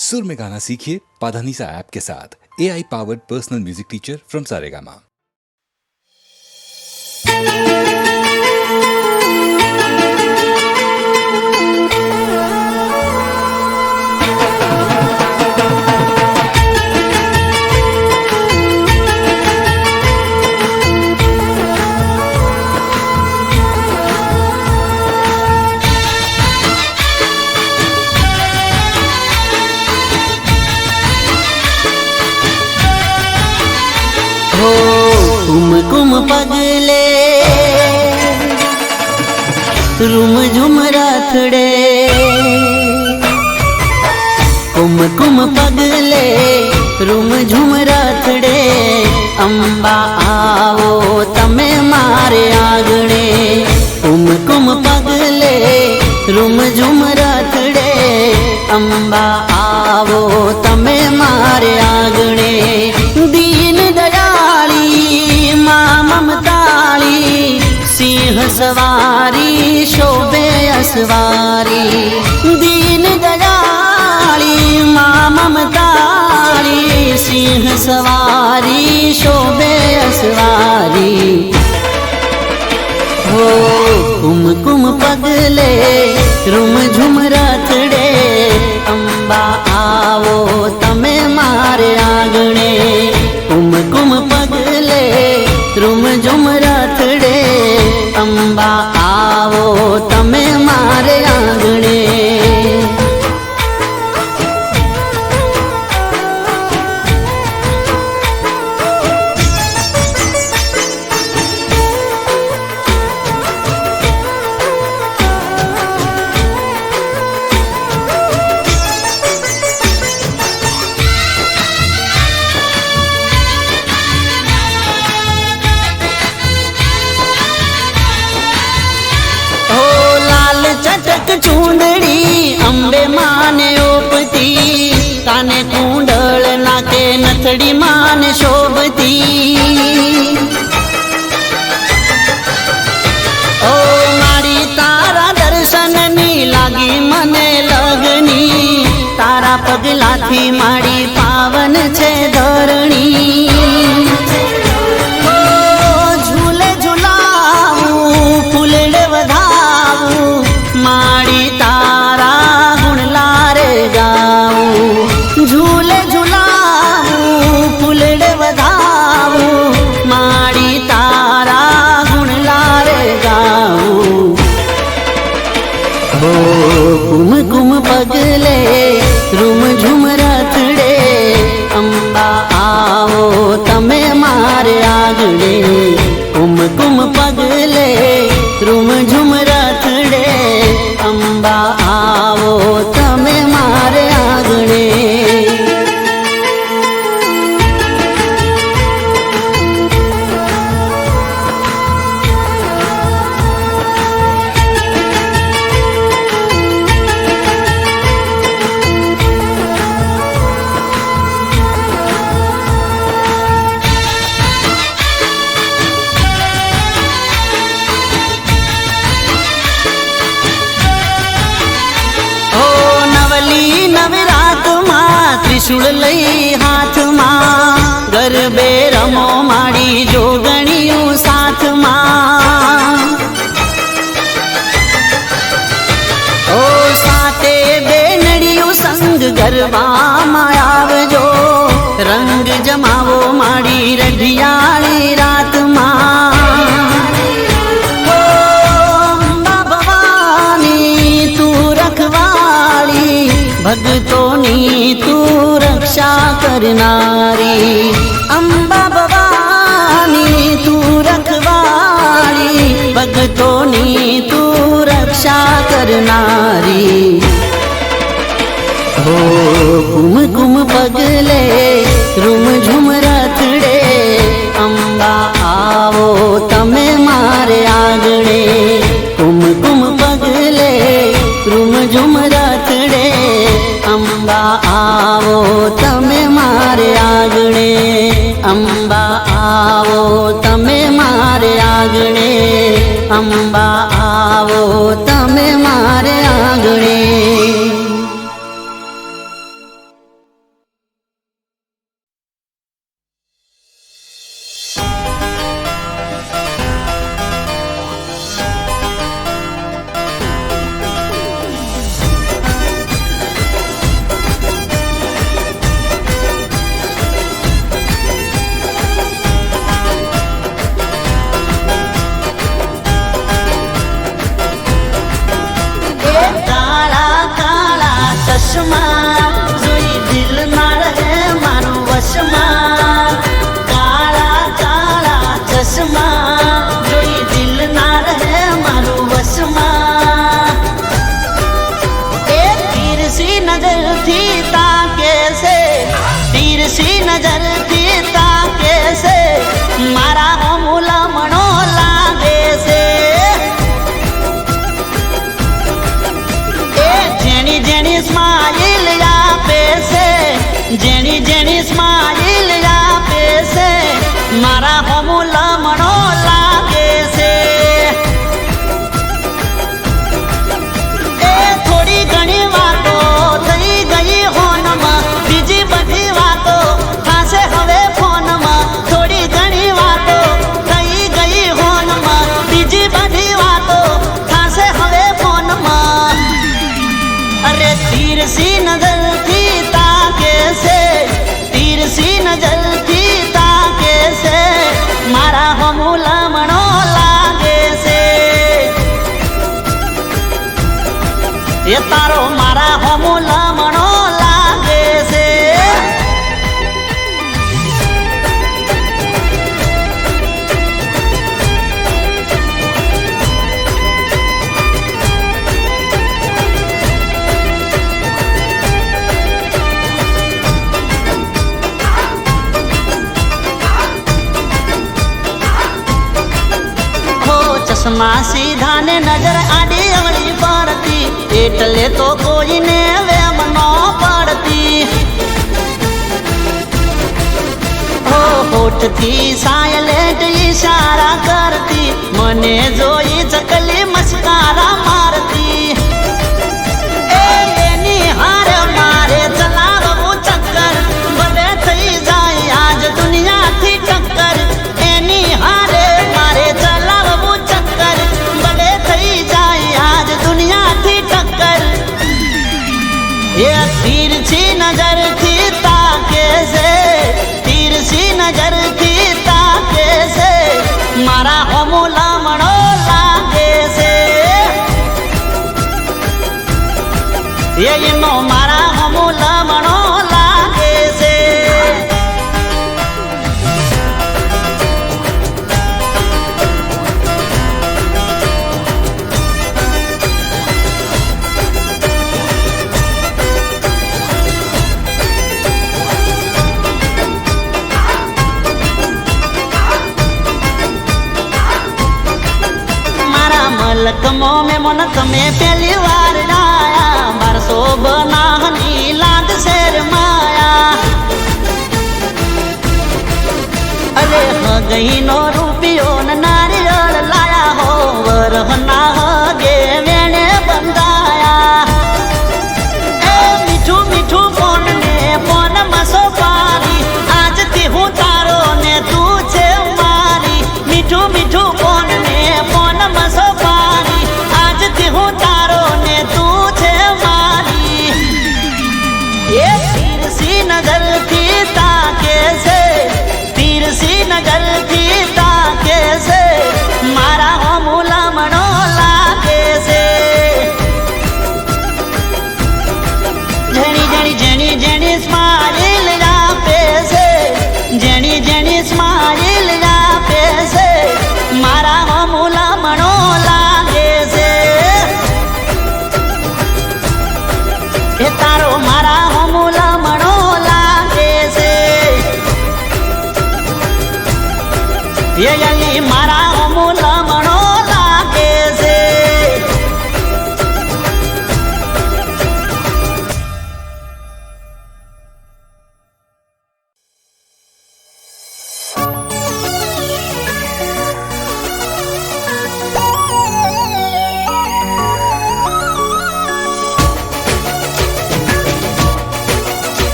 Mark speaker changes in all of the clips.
Speaker 1: सुर में गाना सीखिए पाधानीसा ऐप के साथ। AI powered personal music teacher from Saregama.
Speaker 2: कुम पगले रूम झुम राथड़े, कुम पगले रूम झुम राथड़े, अंबा आवो तमे मारे आंगणे। कुम पगले रूम झुम राथड़े, अंबा आवो तमे मारे आंगणे। दीन दयाली मां ममताली, सिंह सवारी शोभे असवारी। दीन दयाली मां ममताली, सिंह सवारी शोभे असवारी। हो कुम पगले रूम झुम राथड़े, अंबा आवो तमे मारे आंगणे। कुम पगले रूम झुम राथड़े, अंबा आवो तमे मारे आंगणे। चूंदड़ी अंबे माने ओपती, काने कुंडल नाके नथड़ी माने शोभती। ओ मारी तारा दर्शन नी लागी मने लगनी, तारा पगलाथी मारी पावन छे धरणी। झूले झुलावू फूलड़े वधावू, माड़ी तारा गुण लारे गाऊं। झूले झुलाऊं फूलड़े वधाऊं, माड़ी तारा गुण लारे गाऊं। हो कुम पगले रूम झुम राथड़े, अंबा आवो तमे मारे आंगणे। कुम पगले रूम झुम राथड़े, अंबा आवो तमे मारे आंगणे। त्रिशूल लई हाथ मां, गरबे रमो माड़ी जोगणियों साथ मां। ओ साते बेनड़ियों संग गरबा मां आवजो, रंग जमावो माड़ी रढ़ियाली रात मां। ओ अंबा भवानी तू रखवाली, भगतोनी तू रक्षा करनारी। अंबा भवानी तू रखवाली, भगतोनी तू रक्षा करनारी। हो कुम पगले रूम झुम राथड़े, अंबा आवो तमे मारे आंगणे। कुम पगले रूम झुम राथड़े, अंबा आवो तमे मारे आंगणे। अंबा आवो तमे मारे आंगणे, अंबा आवो तमे मारे आंगणे। તીરસી નજરથી તાકે છે મારા હમુલમણો લાગે છે એ જેની જેની સ્માઈલ આપે છે જેની જેની સ્માઈલ આપે છે મારા હમુલમણો લાગે છે એ થોડી ઘણી વાતો થઈ ગઈ હોનમાં બીજી બધી વાતો થાશે હવે ફોનમાં થોડી ઘણી વાતો થઈ ગઈ હોનમાં બીજી બધી વાતો થાશે હવે ફોનમાં અરે તીરસી નજરથી તાકે છે તીરસી નજરથી તાકે છે મારા હમુલમણો લાગે છે એ તારો મારા હમુલમણો લાગે છે ચશ્મા સીધા ને નજર આડી અવળી પડતી એટલે તો કોઈને વેમ ન પડતી હો હોઠથી સાયલેન્ટ ઈશારા કરતી મને જોઈ ચકલી મસ્કારા મારતી એ એની હારે મારે ચલાવવું ચક્કર ભલે થઈ જાય આજ દુનિયાથી ટક્કર એની હારે મારે ચલાવવું ચક્કર ભલે થઈ જાય આજ દુનિયાથી ટક્કર એ તીરછી નજરથી તાકે છે તીરછી નજરથી તાકે છે મારા હમુલમણો લાગે છે એનો મારા હમુલમણો લાગે છે મલકમો મેં મન તમે પહેલી વાર આયા બારસો બનાહની લાગ શેર માયા અરે હગઈ નો રૂપિયો ને નારિયેળ લાયા હો વરહના હગે વેણે બંધાયા એ મીઠું મીઠું ફોન ને ફોન મસો પારી આજથી હું તારો ને તું છે મારી મીઠું મીઠું ફોન ને ફોન મસો હું તારો ને તું છે મારી એ તીરસી નજરથી તાકે છે તીરસી નજરથી તાકે છે મારા હમુલમણો લાગે છે જેની જેની જેની જેની સ્માઈલ આપે છે જેની જેની સ્માઈલ આપે છે મારા હમુલમણો લાગે છે એ તારો મારા હમુલમણો લાગે છે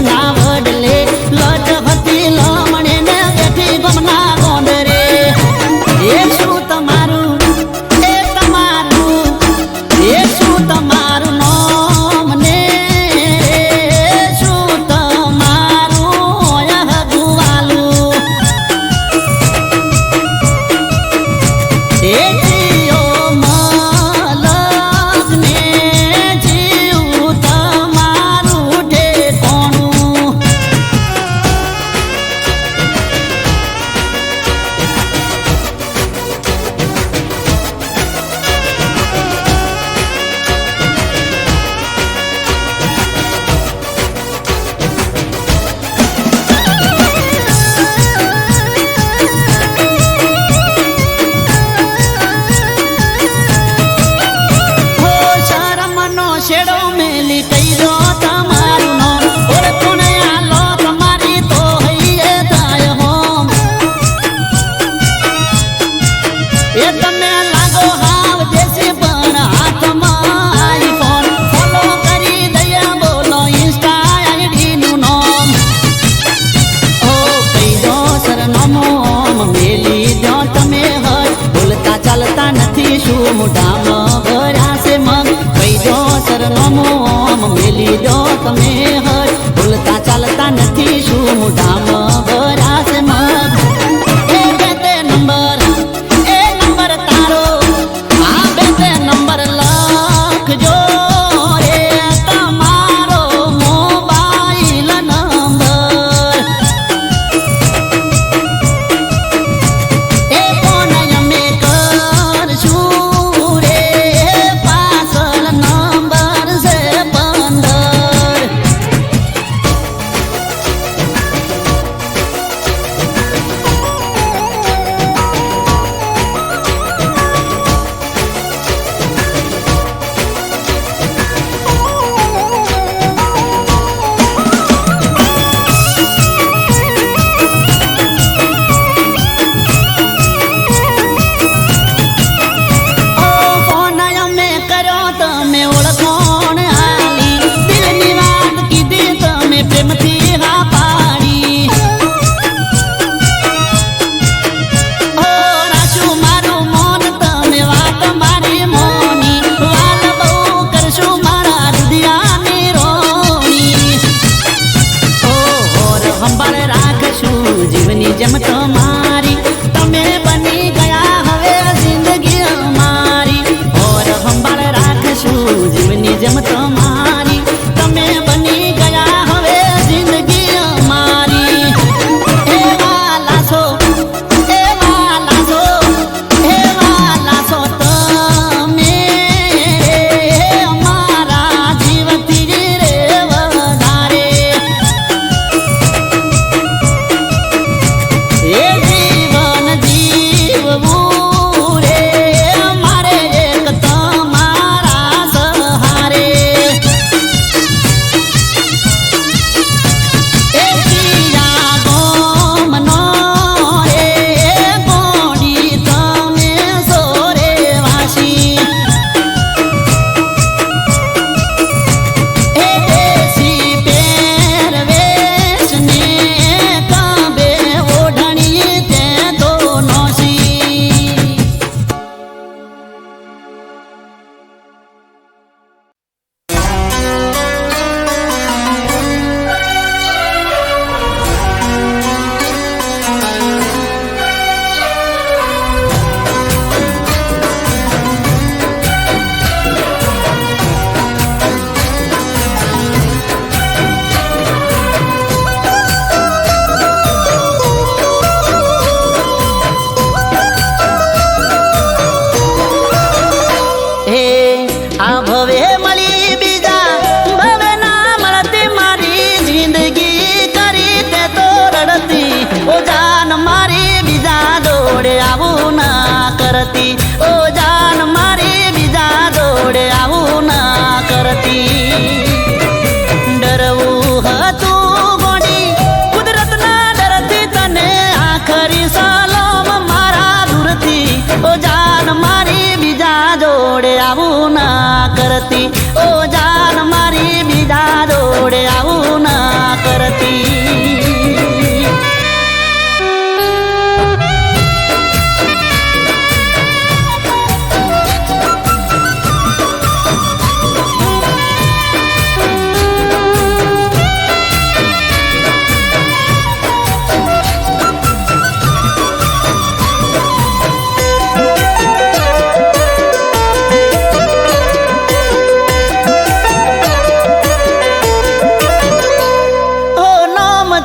Speaker 2: ના વડલે લટ હતી લમણે ને બેઠી ગમના ગોંદરે એ શું તમારું એ તમારું એ શું તમારું નામ ને શું તમારું હગુવાલું એ જીઓ મલક ને જીવ તમારું ઠેકોણું હો શરમનો શેડો મેલી કઈરો તમારું નામ ઓળખો ને આલો તમારી તો હૈયે થાય હોમ એ તમે લાગો હાવ દેશી પણ હાથમાં આઈફોન ફોલો કરી દયા બોલો ઇન્સ્ટા આઈડી નું નામ ઓ કઈરો સરનામો મેલી દો તમે હર બોલતા ચાલતા નથી શું મોઢામાં ભર્યા છે મગ કઈરો સરનામો મેલી દો તમે હર બોલતા ચાલતા નથી શું મોઢામાં ભર્યા છે મગ એ બે તે નંબર તારો આ બે તે નંબર લખજો રે તમારો મોબાઈલ નંબર એ ફોન અમે કરશું રે પાછળ નંબર છે 15 ઓ ફોન અમે કર્યો તમે ઓળખોણ આલી દિલની વાત કીધી તમે પ્રેમથી હા પાડી ઓ રાશું મારું મોન તમે વાત મારી મોની વાલ બહુ કરશું મારા રુધિયાની રોણી ઓ ઓર હંભાળ રાખશું જીવની જેમ તમારી તમે બની ગયા હવે જિંદગી અમારી ઓર હંભાળ રાખશું જીવની જેમ તમારી તમે બની ગયા હવે જિંદગી અમારી એવા લાસો તમે અમારા જીવથી રે વધારે એ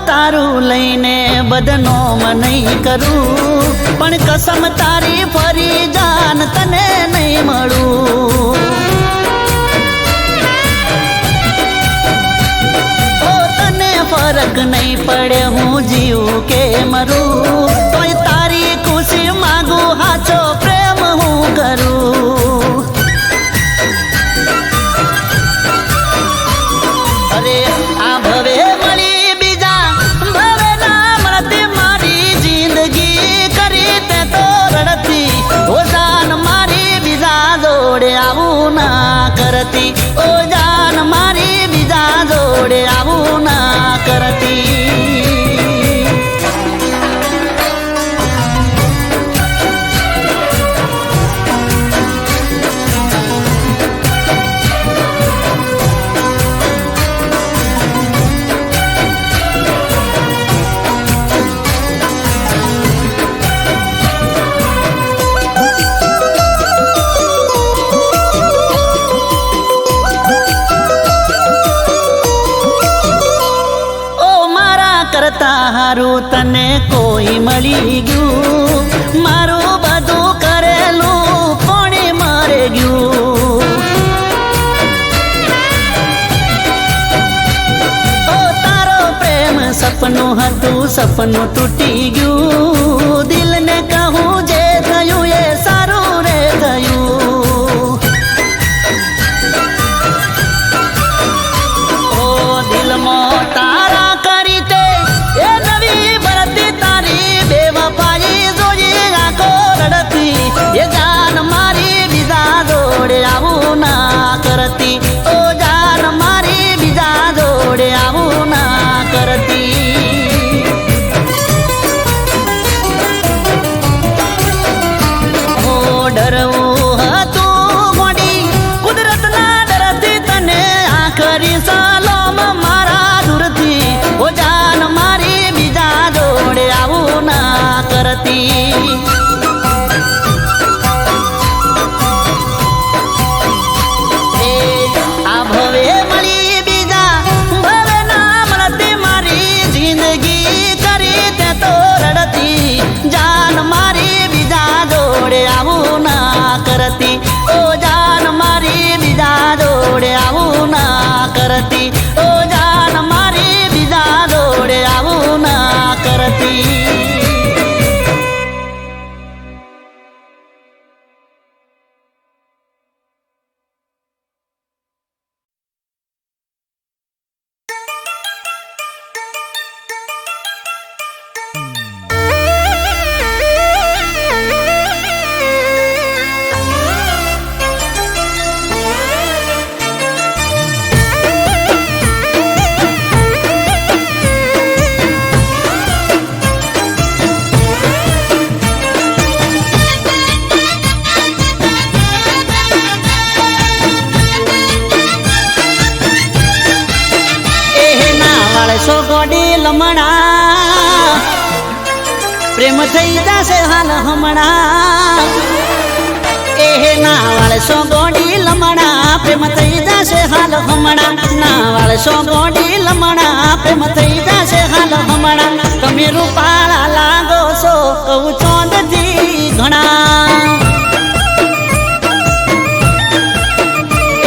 Speaker 2: તારું લઈને બદનામ નહીં કરું, પણ કસમ તારી ફરી જાન તને નહીં મળું. ઓ તને ફરક નહીં પડે હું જીવું કે મરું, તોય તારી ખુશી માંગુ હાચો પ્રેમ હું કરું. અરે આ ભવે મળી બીજા ભવે ના મળતી મારી જિંદગી કરી તે તો રડતી. ઓ જાન મારી બીજા જોડે આવું ના કરતી, ઓ જાન મારી બીજા જોડે આવું ના કરતી. હારું તને કોઈ મળી ગયું, મારું બધું કરેલું કોણે મારે ગયું. ઓ તારો પ્રેમ સપનું હતું, સપનું તૂટી ગયું. દિલને કહું જે થયું એ સારું રે થયું. ઓ દિલમાં તારા એ જાન મારી બીજા જોડે આવું ના કરતી, ઓ જાન મારી બીજા જોડે આવું ના કરતી. ઓ ડરવું હતું મોડી કુદરતના ડરથી તને આખરી સલામ મારા દૂરથી. ઓ જાન મારી બીજા જોડે આવું ના કરતી. ઓ જાન મારી બીજા જોડે આવું ના કરતી, ઓ જાન મારી બીજા જોડે આવું ના કરતી. પ્રેમ થઈ જશે હાલ હમણાં, એ ના વાળશો ગોડી લમણા. પ્રેમ થઈ જશે હાલ હમણાં, ના વાળશો ગોડી લમણા. પ્રેમ થઈ જશે હાલ હમણાં. તમે રૂપાળા લાગો છો કહું ચોંદથી ઘણા.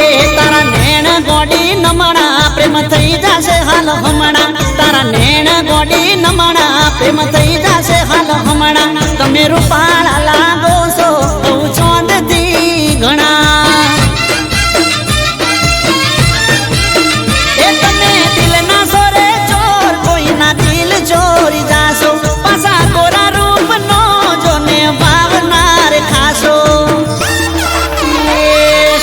Speaker 2: એ તારા નેણ ગોડી નમણા. પ્રેમ થઈ જશે હાલ હમણાં, તારા નેણ ગોડી નમણા. પ્રેમ થઈ જશે હાલ હમણાં. તમે રૂપાળા લાગો છો કહું ચોંદથી ઘણા. એ તમે દિલના સોરે ચોર કોઈના દિલ ચોરી જાશો, પાછા કોરા રૂપનો જોને ભાવનાર ખાશો.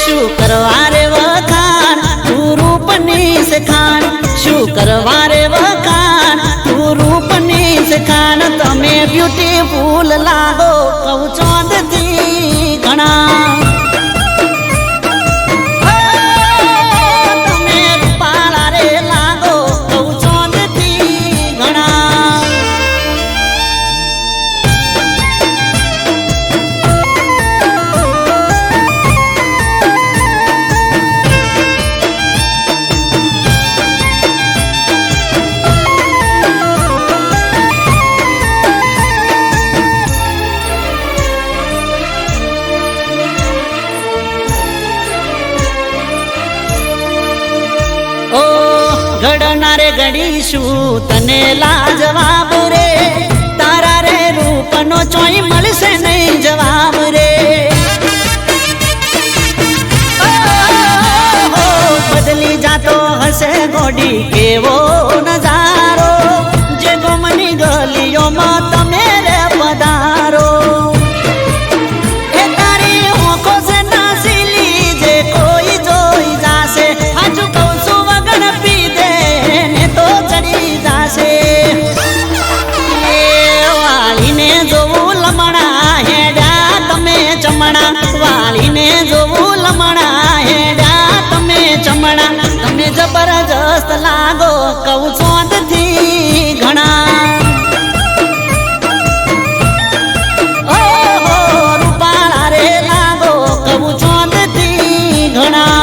Speaker 2: શું કરવા રે વખાણ તું રૂપની સખાણ, શું કરવા રે વખાણ તું રૂપની સખાણ. તમે બ્યુટીફુલ લાગો કહું ચોંદથી ઘણા. તમે રૂપાળા રે લાગો કહું ચોંદથી ઘણા. ગડીશું તને લાજવાબ રે તારા રે રૂપનો ચોઈ મળશે નહીં જવાબ રે બદલી જાતો હશે ગોડી કેવો નજારો જે ગમની ગલીઓમાં તમે રે પધારો એ તારી ઓંખો છે નાસીલી જે કોઈ જોઈ જાશે હાજુ કહું છું વગર પીધે ને તો ચડી જાશે એ વાળીને જોવું લમણા હેડ્યા તમે ચમણા વાળીને જોવું લમણા હેડ્યા તમે ચમણા તમે જબરજસ્ત લાગો કહું ચોંદથી ઘણા ઓહો રૂપાળા રે લાગો કહું ચોંદથી ઘણા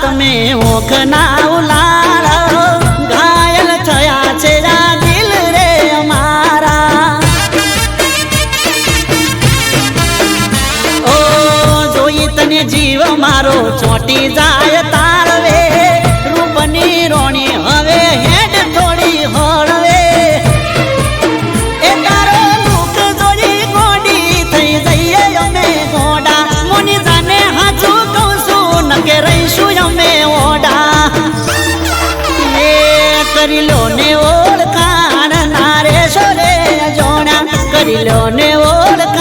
Speaker 2: તમે ઓખ ના ઉલાળ ઘાયલ થયા છે આ દિલ રે અમારા ઓ જોઈ તને જીવ મારો ચોટી જાય તાળવે રૂપની રોણી હવે હેડ થોડી હળવે એ તારો મુખ જોડી ગોડી થઈ જઈએ અમે ગોડા મોની જાને હાજુ કહું છું નકે રહીશું અમે ઓડા એ કરી લો ને ઓળખાણ નારે સોરે જોણા કરી લો ને ઓળખાણ